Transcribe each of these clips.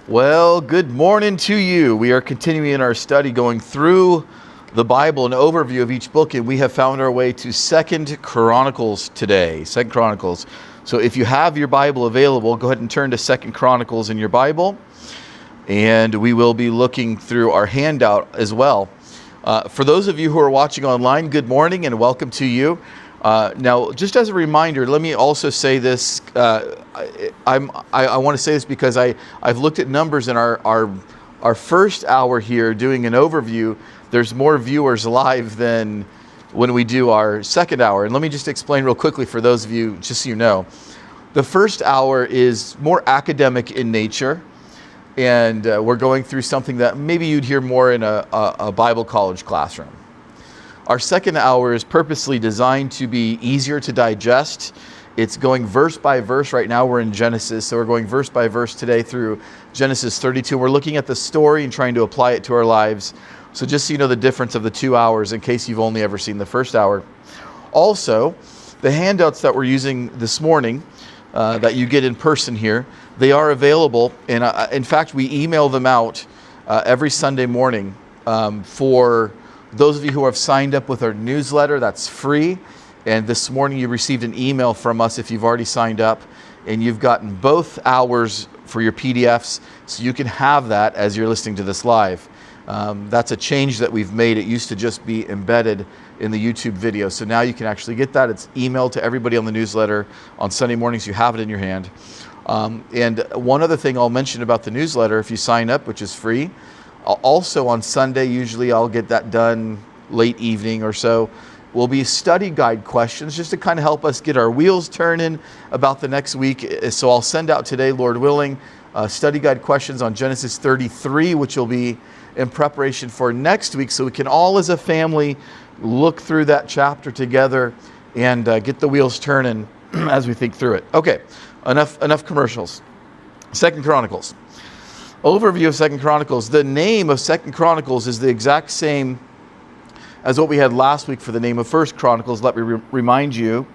Well, good morning to you. We are continuing in our study going through the Bible, an overview of each book, and we have found our way to 2 Chronicles today. 2 Chronicles. So if you have your Bible available, go ahead and turn to 2 Chronicles in your Bible, and we will be looking through our handout as well. For those of you who are watching online, good morning and welcome to you. Now, just as a reminder, let me also say this. I want to say this because I've looked at numbers in our first hour here doing an overview. There's more viewers live than when we do our second hour. And let me just explain real quickly for those of you, just so you know. The first hour is more academic in nature. And we're going through something that maybe you'd hear more in a Bible college classroom. Our second hour is purposely designed to be easier to digest. It's going verse by verse. Right now we're in Genesis, so we're going verse by verse today through Genesis 32. We're looking at the story and trying to apply it to our lives. So just so you know the difference of the 2 hours in case you've only ever seen the first hour. Also, the handouts that we're using this morning that you get in person here, they are available. And in fact, we email them out every Sunday morning for those of you who have signed up with our newsletter. That's free. And this morning you received an email from us if you've already signed up, and you've gotten both hours for your PDFs, so you can have that as you're listening to this live. That's a change that we've made. It used to just be embedded in the YouTube video. So now you can actually get that. It's emailed to everybody on the newsletter on Sunday mornings. You have it in your hand. And one other thing I'll mention about the newsletter, if you sign up, which is free, also on Sunday, usually I'll get that done late evening or so, will be study guide questions just to kind of help us get our wheels turning about the next week. So I'll send out today, Lord willing, study guide questions on Genesis 33, which will be in preparation for next week, so we can all as a family look through that chapter together and get the wheels turning as we think through it. Okay, enough commercials. 2 Chronicles. Overview of 2 Chronicles. The name of 2 Chronicles is the exact same as what we had last week for the name of 1 Chronicles. Let me remind you,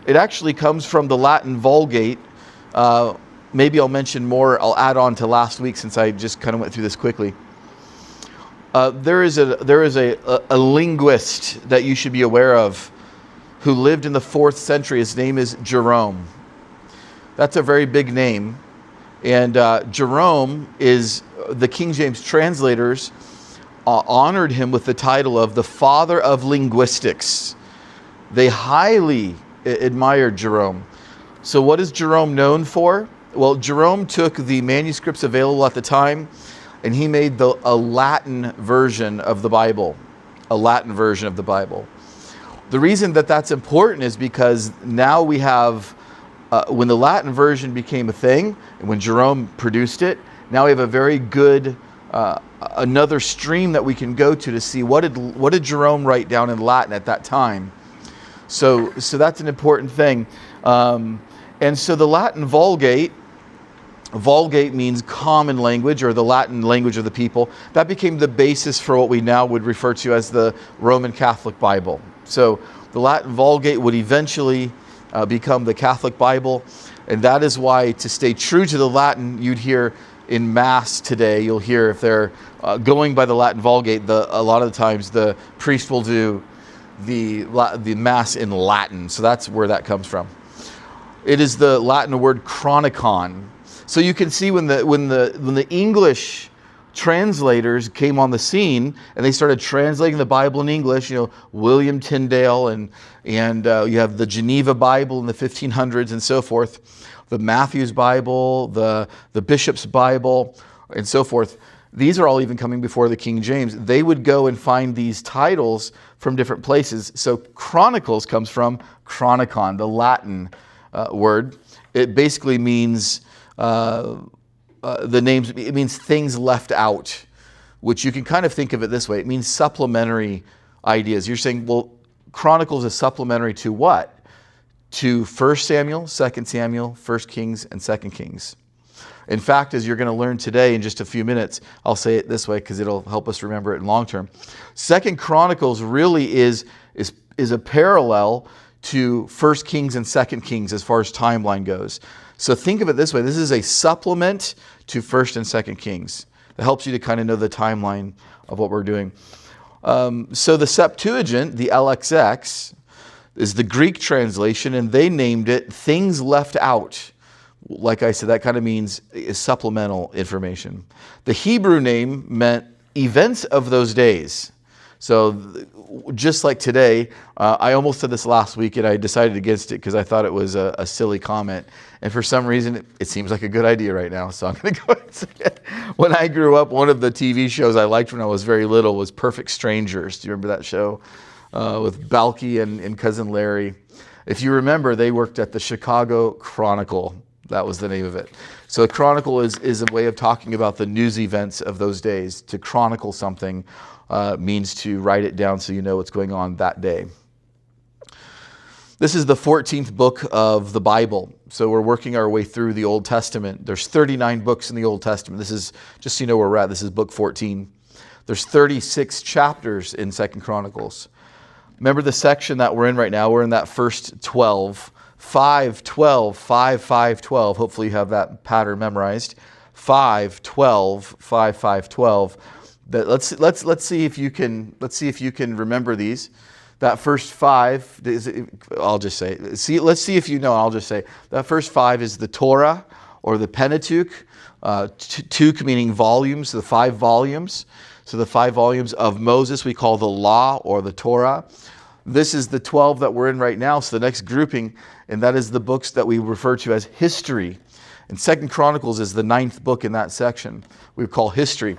it actually comes from the Latin Vulgate. Maybe I'll mention more. I'll add on to last week since I just kind of went through this quickly. There is a linguist that you should be aware of who lived in the 4th century. His name is Jerome. That's a very big name. And Jerome is, the King James translators honored him with the title of the father of linguistics. They highly admired Jerome. So what is Jerome known for? Well, Jerome took the manuscripts available at the time and he made a Latin version of the Bible. A Latin version of the Bible. The reason that that's important is because now we have when the Latin version became a thing, and when Jerome produced it, now we have a very good, another stream that we can go to see what did Jerome write down in Latin at that time. So that's an important thing. And so the Latin Vulgate means common language, or the Latin language of the people. That became the basis for what we now would refer to as the Roman Catholic Bible. So the Latin Vulgate would eventually become the Catholic Bible, and that is why, to stay true to the Latin, you'd hear in Mass today, you'll hear if they're going by the Latin Vulgate, a lot of the times the priest will do the Mass in Latin. So that's where that comes from. It is the Latin word chronicon. So you can see when the English translators came on the scene and they started translating the Bible in English, William Tyndale and you have the Geneva Bible in the 1500s and so forth, the Matthew's Bible, the Bishop's Bible, and so forth. These are all even coming before the King James. They would go and find these titles from different places. So Chronicles comes from chronicon, the Latin word. It basically means it means things left out, which you can kind of think of it this way. It means supplementary ideas. You're saying, well, Chronicles is supplementary to what? To 1 Samuel, 2 Samuel, 1 Kings, and 2 Kings. In fact, as you're going to learn today in just a few minutes, I'll say it this way because it'll help us remember it in long term. 2 Chronicles really is a parallel to 1 Kings and 2 Kings as far as timeline goes. So think of it this way. This is a supplement to 1st and 2nd Kings. That helps you to kind of know the timeline of what we're doing. So the Septuagint, the LXX, is the Greek translation, and they named it Things Left Out. Like I said, that kind of means supplemental information. The Hebrew name meant events of those days. So just like today, I almost said this last week and I decided against it because I thought it was a silly comment. And for some reason, it seems like a good idea right now. So I'm going to go ahead and say it. When I grew up, one of the TV shows I liked when I was very little was Perfect Strangers. Do you remember that show? With Balky and Cousin Larry. If you remember, they worked at the Chicago Chronicle. That was the name of it. So a chronicle is a way of talking about the news events of those days. To chronicle something means to write it down so you know what's going on that day. This is the 14th book of the Bible. So we're working our way through the Old Testament. There's 39 books in the Old Testament. This is, just so you know where we're at, this is book 14. There's 36 chapters in 2nd Chronicles. Remember the section that we're in right now? We're in that first 12. 5, 12, 5, 5, 12. Hopefully you have that pattern memorized. 5, 12, 5, 5, 12. Let's see if you can remember these. That first 5, I'll just say. Let's see if you know. I'll just say that first 5 is the Torah or the Pentateuch. Tuch meaning volumes, the 5 volumes. So the 5 volumes of Moses we call the law or the Torah. This is the 12 that we're in right now. So the next grouping, and that is the books that we refer to as history. And 2nd Chronicles is the 9th book in that section we call history.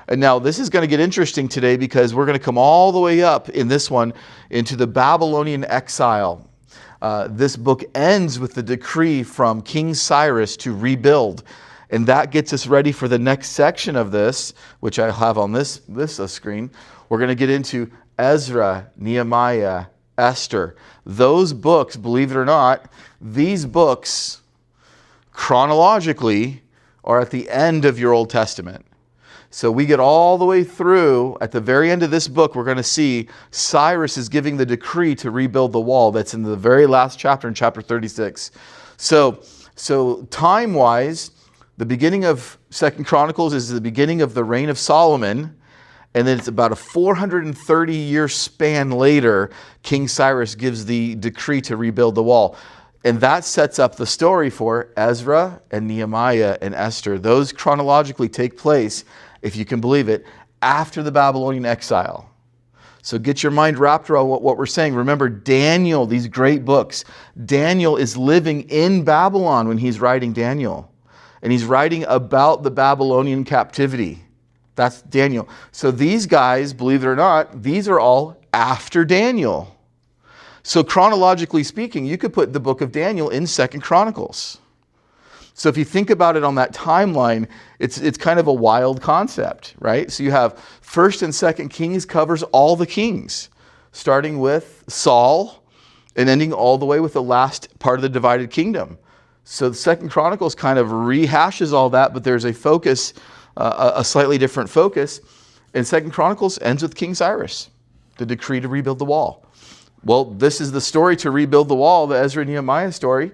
And now this is going to get interesting today because we're going to come all the way up in this one into the Babylonian exile. This book ends with the decree from King Cyrus to rebuild. And that gets us ready for the next section of this, which I have on this screen. We're going to get into Ezra, Nehemiah, Esther. Those books, believe it or not, these books chronologically are at the end of your Old Testament. So we get all the way through, at the very end of this book, we're going to see Cyrus is giving the decree to rebuild the wall. That's in the very last chapter, in chapter 36. So time-wise, the beginning of 2nd Chronicles is the beginning of the reign of Solomon, and then it's about a 430-year span later, King Cyrus gives the decree to rebuild the wall. And that sets up the story for Ezra and Nehemiah and Esther. Those chronologically take place, if you can believe it, after the Babylonian exile. So get your mind wrapped around what we're saying. Remember, Daniel, these great books. Daniel is living in Babylon when he's writing Daniel. And he's writing about the Babylonian captivity. That's Daniel. So these guys, believe it or not, these are all after Daniel. So chronologically speaking, you could put the book of Daniel in 2nd Chronicles. So if you think about it on that timeline, it's kind of a wild concept, right? So you have 1st and 2nd Kings covers all the kings, starting with Saul and ending all the way with the last part of the divided kingdom. So the 2nd Chronicles kind of rehashes all that, but there's a focus, a slightly different focus. And 2nd Chronicles ends with King Cyrus, the decree to rebuild the wall. Well, this is the story to rebuild the wall, the Ezra and Nehemiah story.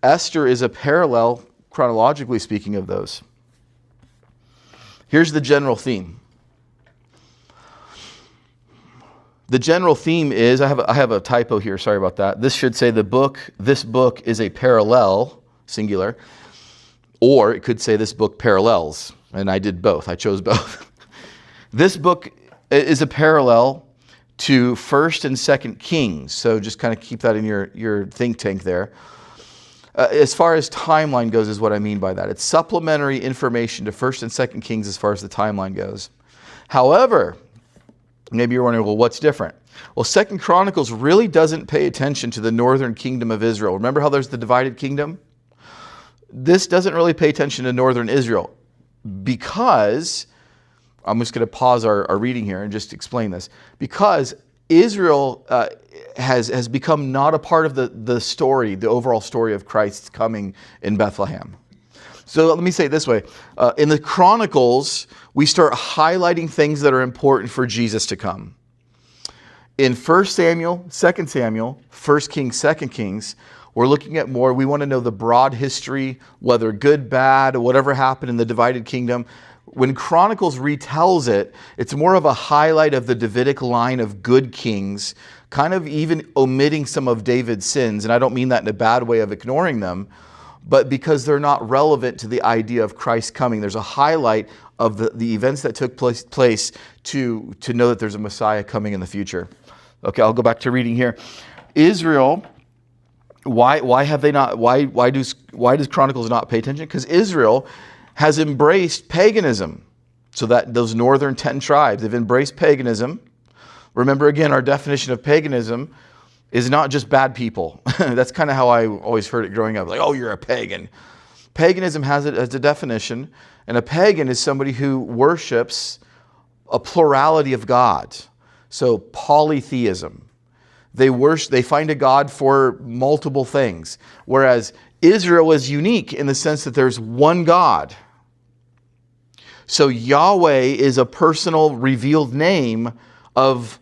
Esther is a parallel, chronologically speaking, of those. Here's the general theme. The general theme is, I have a typo here, sorry about that. This should say this book is a parallel, singular, or it could say this book parallels, and I did both, I chose both. This book is a parallel to 1st and 2nd Kings, so just kind of keep that in your think tank there. As far as timeline goes is what I mean by that. It's supplementary information to 1st and 2nd Kings as far as the timeline goes. However, maybe you're wondering, well, what's different? Well, 2nd Chronicles really doesn't pay attention to the northern kingdom of Israel. Remember how there's the divided kingdom? This doesn't really pay attention to northern Israel because, I'm just going to pause our reading here and just explain this, because Israel has become not a part of the story, the overall story of Christ's coming in Bethlehem. So let me say it this way. In the Chronicles, we start highlighting things that are important for Jesus to come. In 1 Samuel, 2 Samuel, 1 Kings, 2 Kings, We're looking at more, we want to know the broad history, whether good, bad, whatever happened in the divided kingdom. When Chronicles retells it, it's more of a highlight of the Davidic line of good kings, kind of even omitting some of David's sins. And I don't mean that in a bad way of ignoring them, but because they're not relevant to the idea of Christ coming. There's a highlight of the events that took place to know that there's a Messiah coming in the future. Okay, I'll go back to reading here. Israel, why does Chronicles not pay attention? Because Israel has embraced paganism. So that those northern 10 tribes, they've embraced paganism. Remember again, our definition of paganism is not just bad people. That's kind of how I always heard it growing up. Like, oh, you're a pagan. Paganism has it as a definition. And a pagan is somebody who worships a plurality of gods. So polytheism. They find a God for multiple things. Whereas Israel is unique in the sense that there's one God. So Yahweh is a personal revealed name of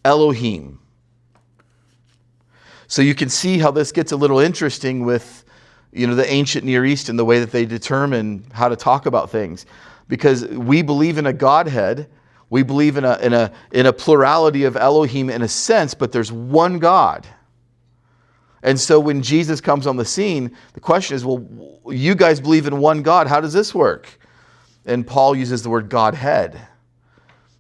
Elohim. So you can see how this gets a little interesting with, the ancient Near East and the way that they determine how to talk about things. Because we believe in a Godhead, we believe in a plurality of Elohim in a sense, but there's one God. And so when Jesus comes on the scene, the question is, well, you guys believe in one God, how does this work? And Paul uses the word Godhead.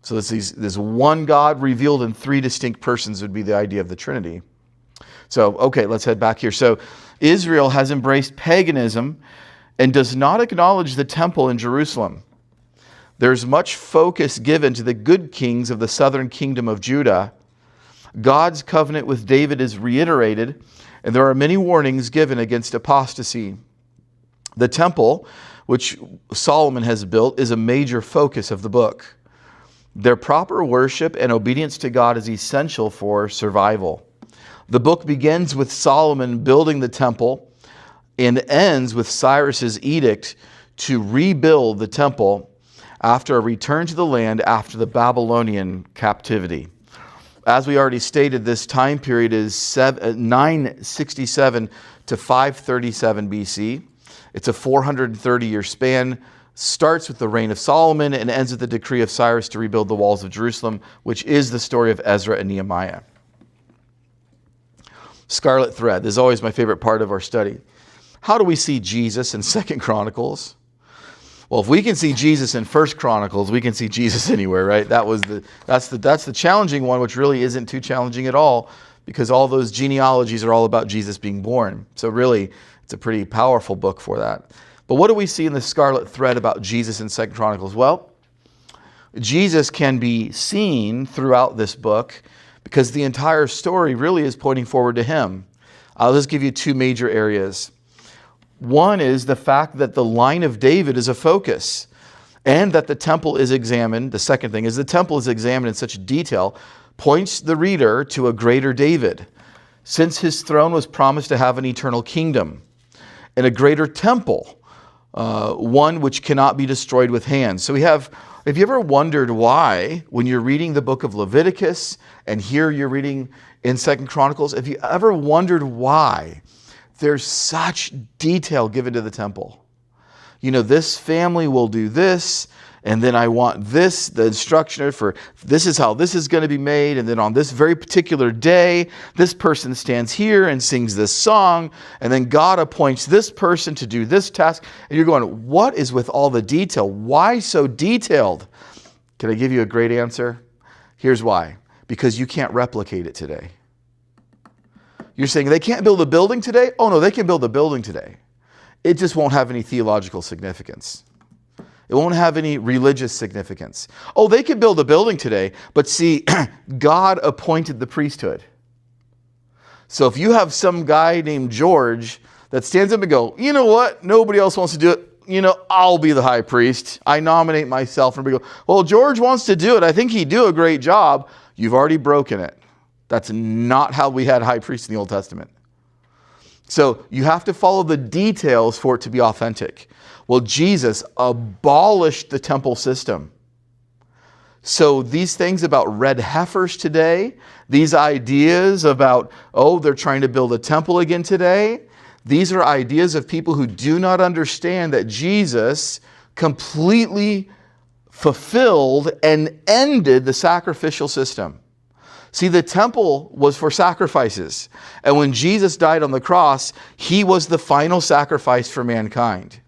So this one God revealed in 3 distinct persons would be the idea of the Trinity. So, okay, let's head back here. So Israel has embraced paganism and does not acknowledge the temple in Jerusalem. There's much focus given to the good kings of the southern kingdom of Judah. God's covenant with David is reiterated, and there are many warnings given against apostasy. The temple, which Solomon has built, is a major focus of the book. Their proper worship and obedience to God is essential for survival. The book begins with Solomon building the temple and ends with Cyrus's edict to rebuild the temple after a return to the land after the Babylonian captivity. As we already stated, this time period is 967 to 537 BC. It's a 430-year span. Starts with the reign of Solomon and ends with the decree of Cyrus to rebuild the walls of Jerusalem, which is the story of Ezra and Nehemiah. Scarlet thread. This is always my favorite part of our study. How do we see Jesus in 2 Chronicles? Well, if we can see Jesus in 1 Chronicles, we can see Jesus anywhere, right? That's the challenging one, which really isn't too challenging at all, because all those genealogies are all about Jesus being born. So really, it's a pretty powerful book for that. But what do we see in the scarlet thread about Jesus in 2 Chronicles? Well, Jesus can be seen throughout this book because the entire story really is pointing forward to him. I'll just give you 2 major areas. One is the fact that the line of David is a focus and that the temple is examined. The second thing is the temple is examined in such detail, points the reader to a greater David, since his throne was promised to have an eternal kingdom and a greater temple, one which cannot be destroyed with hands. So have you ever wondered why, when you're reading the book of Leviticus and here you're reading in 2 Chronicles, have you ever wondered why there's such detail given to the temple? This family will do this, and then I want this, the instruction for this is how this is going to be made, and then on this very particular day, this person stands here and sings this song, and then God appoints this person to do this task. And you're going, what is with all the detail? Why so detailed? Can I give you a great answer? Here's why. Because you can't replicate it today. You're saying they can't build a building today? Oh no, they can build a building today. It just won't have any theological significance. It won't have any religious significance. Oh, they can build a building today, but see, God appointed the priesthood. So if you have some guy named George that stands up and go, you know what? Nobody else wants to do it. I'll be the high priest. I nominate myself. And we go, well, George wants to do it. I think he'd do a great job. You've already broken it. That's not how we had high priests in the Old Testament. So you have to follow the details for it to be authentic. Well, Jesus abolished the temple system. So these things about red heifers today, these ideas about, they're trying to build a temple again today, these are ideas of people who do not understand that Jesus completely fulfilled and ended the sacrificial system. See, the temple was for sacrifices. And when Jesus died on the cross, he was the final sacrifice for mankind.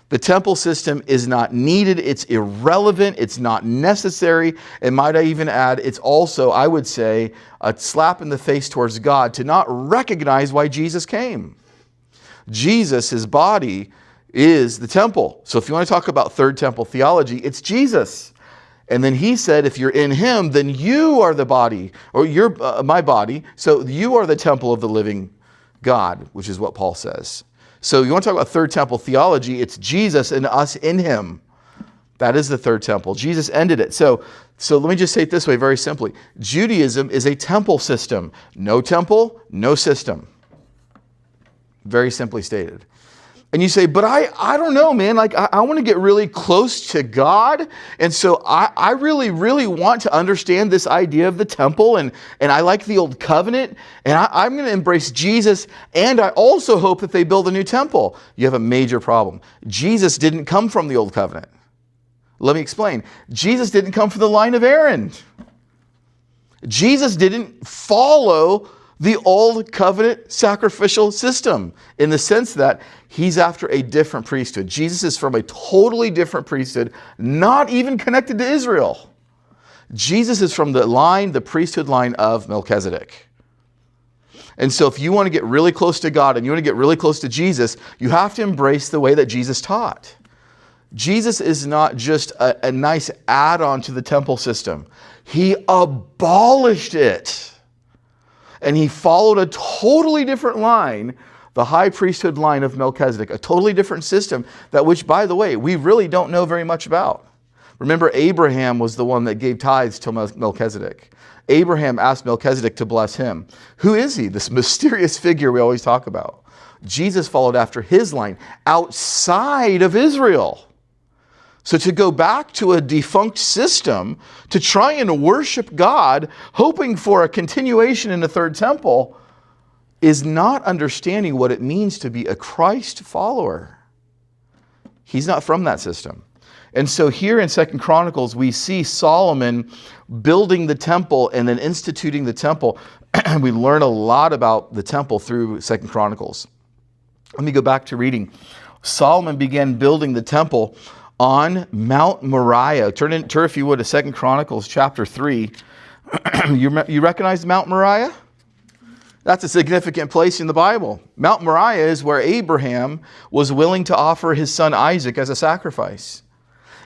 The temple system is not needed. It's irrelevant. It's not necessary. And might I even add, it's also, I would say, a slap in the face towards God to not recognize why Jesus came. Jesus, his body, is the temple. So if you want to talk about third temple theology, it's Jesus. And then he said, if you're in him, then you are the body, or you're my body. So you are the temple of the living God, which is what Paul says. So you want to talk about third temple theology, it's Jesus and us in him. That is the third temple. Jesus ended it. So let me just say it this way very simply. Judaism is a temple system. No temple, no system. Very simply stated. And you say, but I don't know, man. Like, I want to get really close to God. And so I really, really want to understand this idea of the temple. And I like the old covenant. And I'm going to embrace Jesus. And I also hope that they build a new temple. You have a major problem. Jesus didn't come from the old covenant. Let me explain. Jesus didn't come from the line of Aaron. Jesus didn't follow the old covenant sacrificial system in the sense that he's after a different priesthood. Jesus is from a totally different priesthood, not even connected to Israel. Jesus is from the priesthood line of Melchizedek. And so if you want to get really close to God and you want to get really close to Jesus, you have to embrace the way that Jesus taught. Jesus is not just a nice add-on to the temple system. He abolished it. And he followed a totally different line, the high priesthood line of Melchizedek, a totally different system that which, by the way, we really don't know very much about. Remember, Abraham was the one that gave tithes to Melchizedek. Abraham asked Melchizedek to bless him. Who is he? This mysterious figure we always talk about. Jesus followed after his line outside of Israel. So to go back to a defunct system, to try and worship God, hoping for a continuation in the third temple, is not understanding what it means to be a Christ follower. He's not from that system. And so here in 2 Chronicles, we see Solomon building the temple and then instituting the temple. We learn a lot about the temple through 2 Chronicles. Let me go back to reading. Solomon began building the temple on Mount Moriah. Turn if you would to 2 Chronicles chapter 3. You recognize Mount Moriah? That's a significant place in the Bible. Mount Moriah is where Abraham was willing to offer his son Isaac as a sacrifice.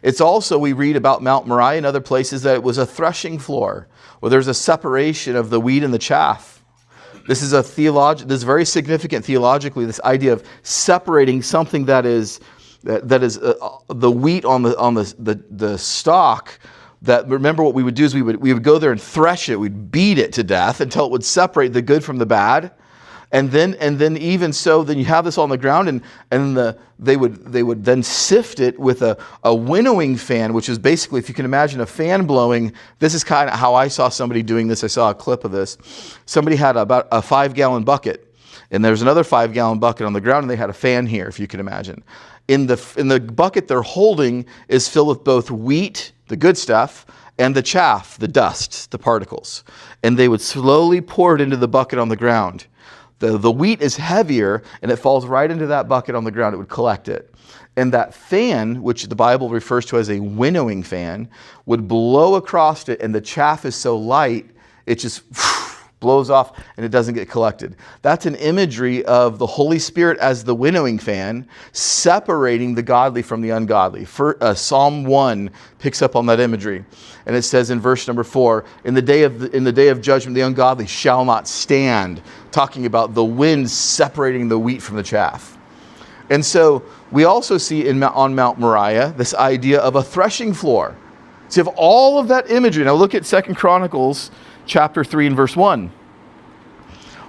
It's also, we read about Mount Moriah in other places, that it was a threshing floor, where there's a separation of the wheat and the chaff. This is this is very significant theologically, this idea of separating something that is the wheat on the stalk. That, remember, what we would do is we would go there and thresh it. We'd beat it to death until it would separate the good from the bad. And then even so, then you have this on the ground, and they would then sift it with a winnowing fan, which is basically, if you can imagine a fan blowing. This is kind of how I saw somebody doing this. I saw a clip of this. Somebody had about a 5-gallon bucket, and there's another 5-gallon bucket on the ground, and they had a fan here, if you can imagine. In the bucket they're holding is filled with both wheat, the good stuff, and the chaff, the dust, the particles. And they would slowly pour it into the bucket on the ground. The wheat is heavier, and it falls right into that bucket on the ground. It would collect it. And that fan, which the Bible refers to as a winnowing fan, would blow across it, and the chaff is so light, it just blows off and it doesn't get collected. That's an imagery of the Holy Spirit as the winnowing fan, separating the godly from the ungodly. Psalm 1 picks up on that imagery. And it says in verse number 4, in the day of judgment, the ungodly shall not stand, talking about the wind separating the wheat from the chaff. And so we also see on Mount Moriah this idea of a threshing floor. So you have all of that imagery. Now look at 2 Chronicles chapter 3 and verse 1.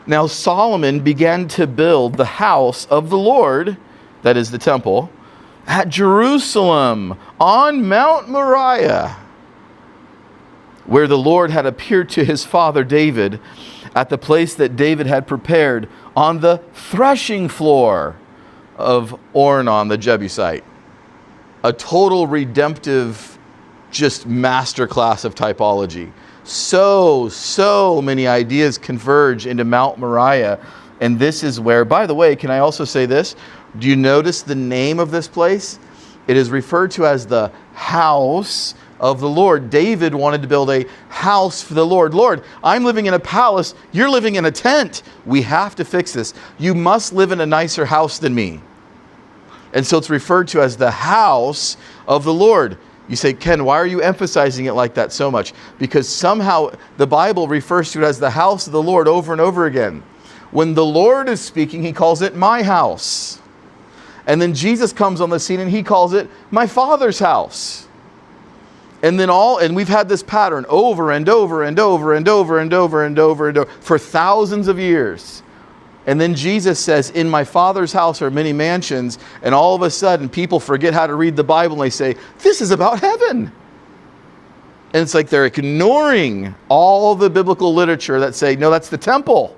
Now Solomon began to build the house of the Lord, that is the temple, at Jerusalem on Mount Moriah. where the Lord had appeared to his father David at the place that David had prepared on the threshing floor of Ornan the Jebusite. A total redemptive, just masterclass of typology. So many ideas converge into Mount Moriah. And this is where, by the way, can I also say this? Do you notice the name of this place? It is referred to as the house of the Lord. David wanted to build a house for the Lord. Lord, I'm living in a palace. You're living in a tent. We have to fix this. You must live in a nicer house than me. And so it's referred to as the house of the Lord. You say, Ken, why are you emphasizing it like that so much? Because somehow the Bible refers to it as the house of the Lord over and over again. When the Lord is speaking, he calls it my house. And then Jesus comes on the scene and he calls it my Father's house. And then we've had this pattern over and over and over and over and over and over and over for thousands of years. And then Jesus says, in my Father's house are many mansions. And all of a sudden, people forget how to read the Bible and they say, this is about heaven. And it's like they're ignoring all the biblical literature that say, no, that's the temple.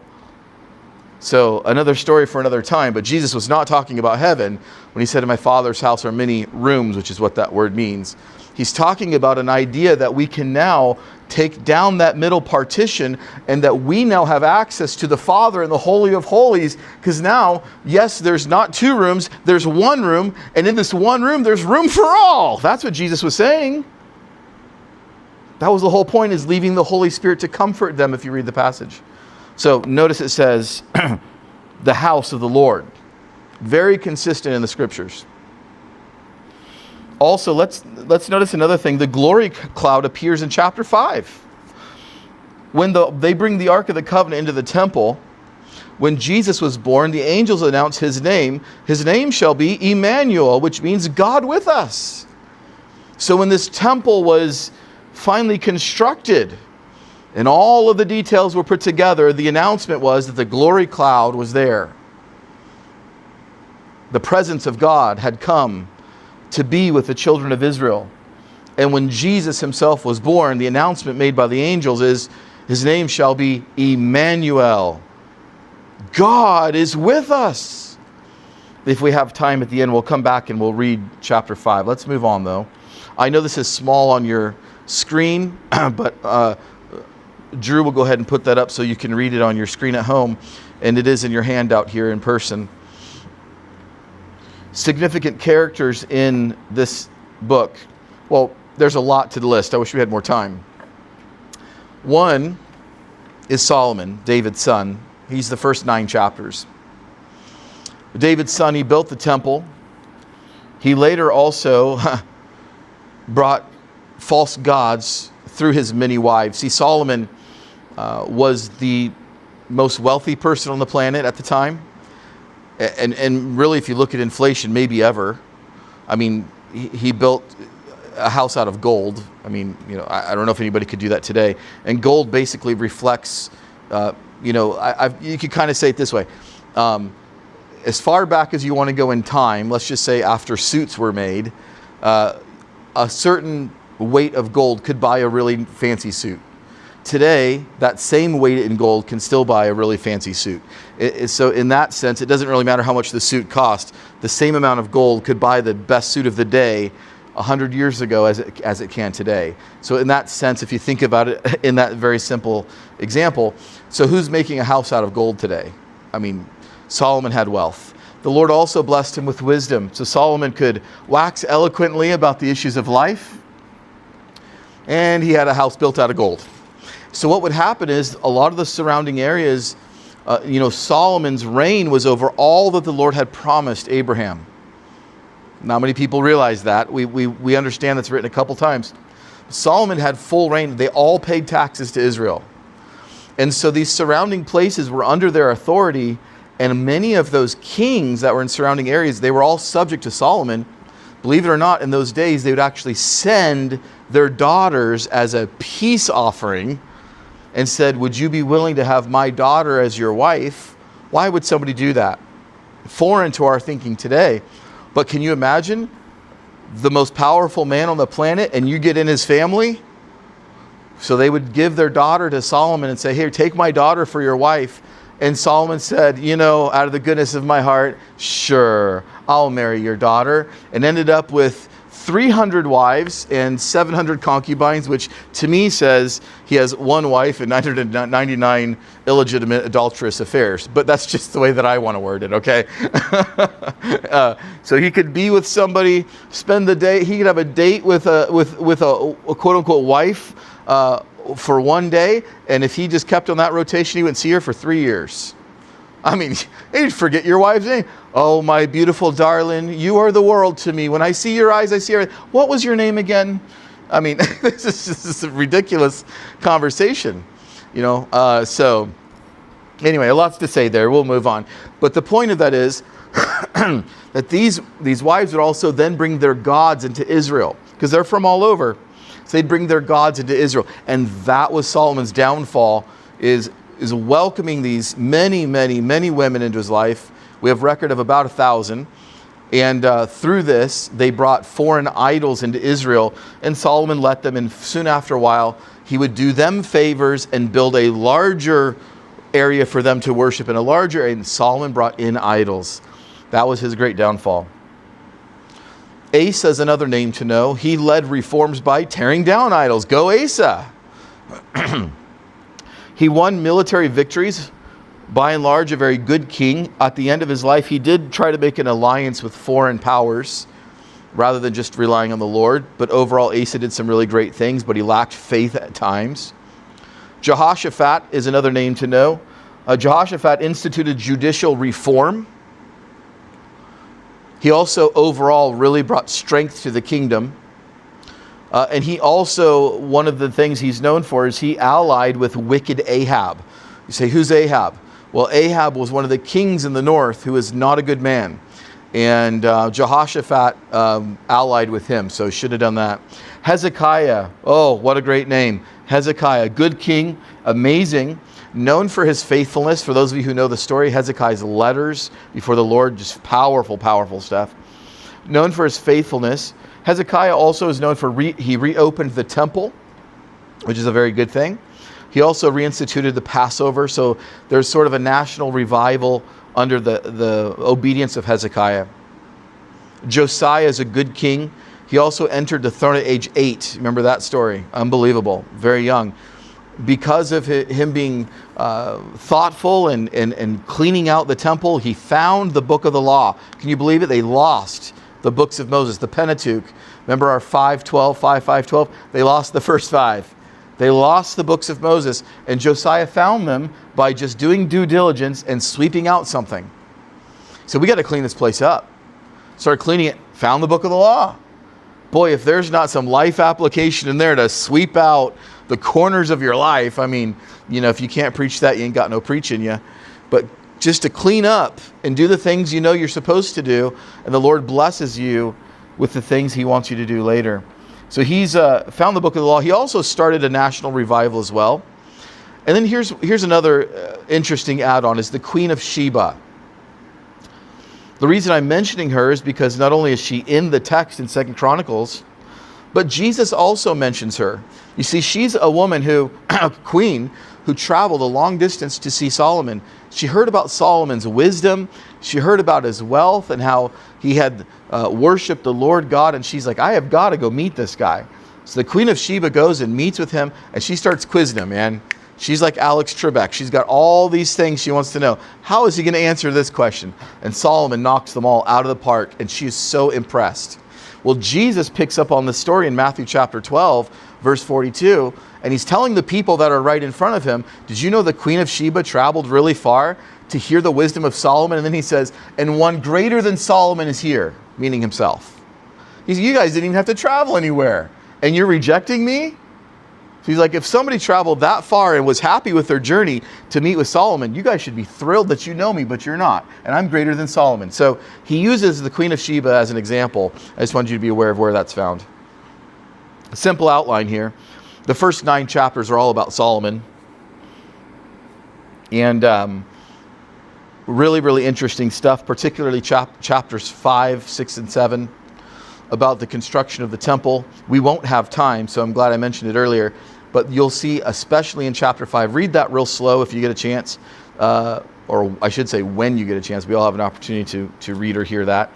So another story for another time. But Jesus was not talking about heaven when he said, in my Father's house are many rooms, which is what that word means. He's talking about an idea that we can now take down that middle partition and that we now have access to the Father in the Holy of Holies. Because now, yes, there's not two rooms, there's one room. And in this one room, there's room for all. That's what Jesus was saying. That was the whole point, is leaving the Holy Spirit to comfort them if you read the passage. So notice it says, the house of the Lord. Very consistent in the scriptures. Also, let's notice another thing. The glory cloud appears in chapter 5. When they bring the Ark of the Covenant into the temple, when Jesus was born, the angels announced his name. His name shall be Emmanuel, which means God with us. So when this temple was finally constructed and all of the details were put together, the announcement was that the glory cloud was there. The presence of God had come to be with the children of Israel. And when Jesus himself was born, the announcement made by the angels is, his name shall be Emmanuel. God is with us. If we have time at the end, we'll come back and we'll read chapter 5. Let's move on though. I know this is small on your screen, but Drew will go ahead and put that up so you can read it on your screen at home. And it is in your handout here in person. Significant characters in this book. Well, there's a lot to the list. I wish we had more time. One is Solomon, David's son. He's the first 9 chapters. David's son, he built the temple. He later also brought false gods through his many wives. See, Solomon was the most wealthy person on the planet at the time. And really, if you look at inflation, maybe ever. I mean, he built a house out of gold. I mean, I don't know if anybody could do that today. And gold basically reflects, you could kind of say it this way. As far back as you want to go in time, let's just say after suits were made, a certain weight of gold could buy a really fancy suit. Today, that same weight in gold can still buy a really fancy suit. So in that sense, it doesn't really matter how much the suit cost. The same amount of gold could buy the best suit of the day 100 years ago as it can today. So in that sense, if you think about it in that very simple example, so who's making a house out of gold today? I mean, Solomon had wealth. The Lord also blessed him with wisdom. So Solomon could wax eloquently about the issues of life. And he had a house built out of gold. So what would happen is a lot of the surrounding areas, Solomon's reign was over all that the Lord had promised Abraham. Not many people realize that. We understand that's written a couple times. Solomon had full reign. They all paid taxes to Israel. And so these surrounding places were under their authority, and many of those kings that were in surrounding areas, they were all subject to Solomon. Believe it or not, in those days, they would actually send their daughters as a peace offering and said, would you be willing to have my daughter as your wife? Why would somebody do that? Foreign to our thinking today. But can you imagine the most powerful man on the planet and you get in his family? So they would give their daughter to Solomon and say, here, take my daughter for your wife. And Solomon said, out of the goodness of my heart, sure, I'll marry your daughter. And ended up with 300 wives and 700 concubines, which to me says he has one wife and 999 illegitimate adulterous affairs. But that's just the way that I want to word it, okay? So he could be with somebody, spend the day. He could have a date with a quote-unquote wife for one day. And if he just kept on that rotation, he wouldn't see her for 3 years. I mean, you'd forget your wife's name. Oh, my beautiful darling, you are the world to me. When I see your eyes, I see your eyes. What was your name again? I mean, this is just a ridiculous conversation, So anyway, lots to say there. We'll move on. But the point of that is that these wives would also then bring their gods into Israel because they're from all over. So they'd bring their gods into Israel. And that was Solomon's downfall, is welcoming these many, many, many women into his life. We have record of about 1,000. And through this, they brought foreign idols into Israel. And Solomon let them, and soon after a while, he would do them favors and build a larger area for them to worship in a larger area. And Solomon brought in idols. That was his great downfall. Asa is another name to know. He led reforms by tearing down idols. Go Asa! He won military victories, by and large a very good king. At the end of his life, he did try to make an alliance with foreign powers rather than just relying on the Lord. But overall, Asa did some really great things, but he lacked faith at times. Jehoshaphat is another name to know. Jehoshaphat instituted judicial reform. He also overall really brought strength to the kingdom. And he also, one of the things he's known for is he allied with wicked Ahab. You say, who's Ahab? Well, Ahab was one of the kings in the north who is not a good man. And Jehoshaphat allied with him, so should have done that. Hezekiah, oh, what a great name. Hezekiah, good king, amazing, known for his faithfulness. For those of you who know the story, Hezekiah's letters before the Lord, just powerful, powerful stuff. Known for his faithfulness. Hezekiah also is known for he reopened the temple, which is a very good thing. He also reinstituted the Passover, so there's sort of a national revival under the obedience of Hezekiah. Josiah is a good king. He also entered the throne at age 8. Remember that story? Unbelievable. Very young. Because of him being thoughtful and cleaning out the temple, he found the book of the law. Can you believe it? They lost the books of Moses, the Pentateuch. Remember our 5:12, 5:12? They lost the first 5. They lost the books of Moses, and Josiah found them by just doing due diligence and sweeping out something. So we got to clean this place up. Started cleaning it, found the book of the law. Boy, if there's not some life application in there to sweep out the corners of your life, I mean, if you can't preach that, you ain't got no preaching you. But just to clean up and do the things you're supposed to do, and the Lord blesses you with the things he wants you to do later. So he's found the book of the law. He also started a national revival as well. And then here's another interesting add-on, is the Queen of Sheba. The reason I'm mentioning her is because not only is she in the text in 2 Chronicles, but Jesus also mentions her. You see, she's a woman a queen, who traveled a long distance to see Solomon. She heard about Solomon's wisdom. She heard about his wealth and how he had worshipped the Lord God. And she's like, I have got to go meet this guy. So the Queen of Sheba goes and meets with him, and she starts quizzing him, man. She's like Alex Trebek. She's got all these things she wants to know. How is he going to answer this question? And Solomon knocks them all out of the park, and she is so impressed. Well, Jesus picks up on this story in Matthew chapter 12, verse 42, and he's telling the people that are right in front of him, did you know the Queen of Sheba traveled really far to hear the wisdom of Solomon? And then he says, and one greater than Solomon is here, meaning himself. He said, you guys didn't even have to travel anywhere, and you're rejecting me? So he's like, if somebody traveled that far and was happy with their journey to meet with Solomon, you guys should be thrilled that you know me, but you're not. And I'm greater than Solomon. So he uses the Queen of Sheba as an example. I just wanted you to be aware of where that's found. A simple outline here. The first 9 chapters are all about Solomon. And really, really interesting stuff, particularly chapters 5, 6, and 7. About the construction of the temple. We won't have time, so I'm glad I mentioned it earlier. But you'll see, especially in chapter 5, read that real slow if you get a chance, or I should say when you get a chance. We all have an opportunity to read or hear that.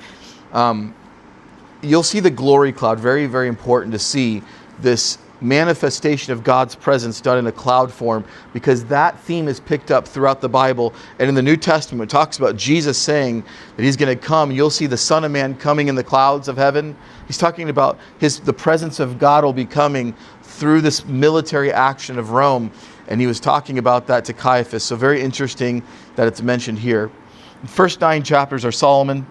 You'll see the glory cloud. Very, very important to see this manifestation of God's presence done in a cloud form, because that theme is picked up throughout the Bible. And in the New Testament, it talks about Jesus saying that he's going to come. You'll see the Son of Man coming in the clouds of heaven. He's talking about the presence of God will be coming through this military action of Rome. And he was talking about that to Caiaphas. So very interesting that it's mentioned here. The first 9 chapters are Solomon.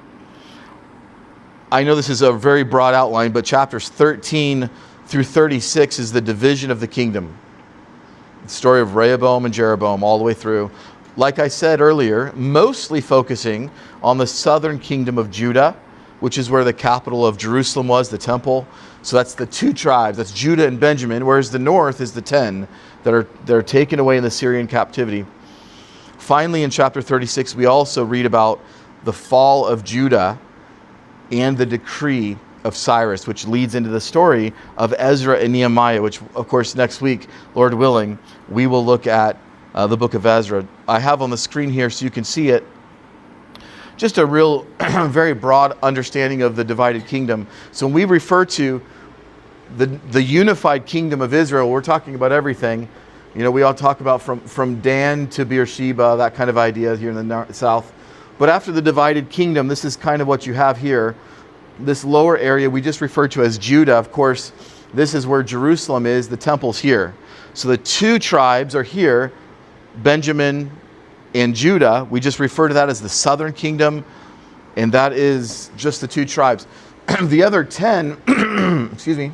I know this is a very broad outline, but chapters 13 through 36 is the division of the kingdom. The story of Rehoboam and Jeroboam all the way through. Like I said earlier, mostly focusing on the southern kingdom of Judah, which is where the capital of Jerusalem was, the temple. So that's the 2 tribes, that's Judah and Benjamin, whereas the north is the 10 that are taken away in the Syrian captivity. Finally, in chapter 36, we also read about the fall of Judah and the decree of Cyrus, which leads into the story of Ezra and Nehemiah, which, of course, next week, Lord willing, we will look at the book of Ezra. I have on the screen here so you can see it. Just a real, very broad understanding of the divided kingdom. So when we refer to the unified kingdom of Israel, we're talking about everything. You know, we all talk about from Dan to Beersheba, that kind of idea here in the south. But after the divided kingdom, this is kind of what you have here. This lower area we just refer to as Judah. Of course, this is where Jerusalem is. The temple's here. So the 2 tribes are here, Benjamin and Judah. We just refer to that as the southern kingdom, and that is just the 2 tribes. The other 10, excuse me,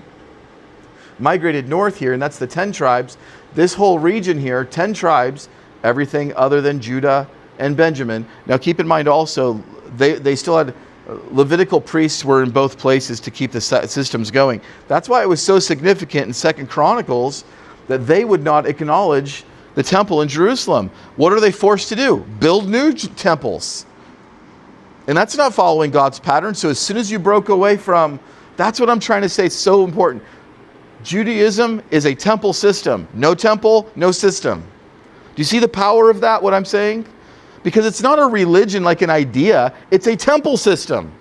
migrated north here, and that's the 10 tribes. This whole region here, 10 tribes, everything other than Judah and Benjamin. Now keep in mind also, they still had Levitical priests were in both places to keep the systems going. That's why it was so significant in 2 Chronicles that they would not acknowledge the temple in Jerusalem. What are they forced to do? Build new temples. And that's not following God's pattern. So as soon as you broke away from, that's what I'm trying to say, it's so important. Judaism is a temple system. No temple, no system. Do you see the power of that, what I'm saying? Because it's not a religion like an idea, it's a temple system.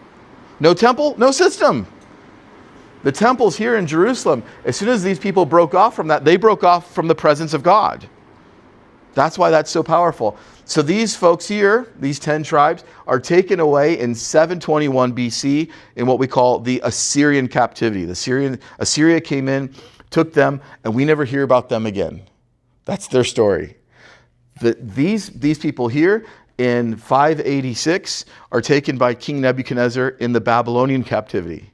No temple, no system. The temple's here in Jerusalem. As soon as these people broke off from that, they broke off from the presence of God. That's why that's so powerful. So these folks here, these 10 tribes, are taken away in 721 BC in what we call the Assyrian captivity. Assyria came in, took them, and we never hear about them again. That's their story. These people here in 586 are taken by King Nebuchadnezzar in the Babylonian captivity.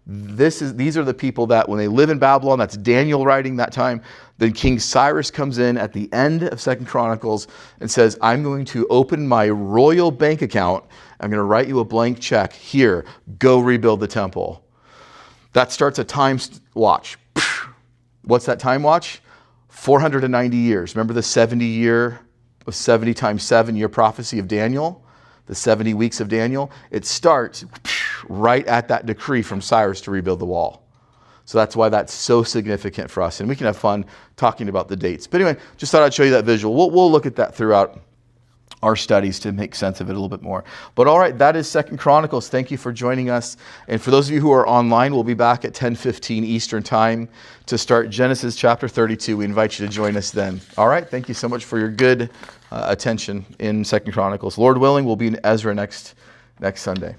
These are the people that when they live in Babylon, that's Daniel writing that time, then King Cyrus comes in at the end of 2 Chronicles and says, I'm going to open my royal bank account. I'm going to write you a blank check. Here, go rebuild the temple. That starts a time watch. What's that time watch? 490 years. Remember the 70 times 7 year prophecy of Daniel? The 70 weeks of Daniel? It starts right at that decree from Cyrus to rebuild the wall. So that's why that's so significant for us. And we can have fun talking about the dates. But anyway, just thought I'd show you that visual. We'll look at that throughout our studies to make sense of it a little bit more. But all right, that is 2 Chronicles. Thank you for joining us. And for those of you who are online, we'll be back at 10:15 Eastern Time to start Genesis chapter 32. We invite you to join us then. All right, thank you so much for your good attention in 2 Chronicles. Lord willing, we'll be in Ezra next Sunday.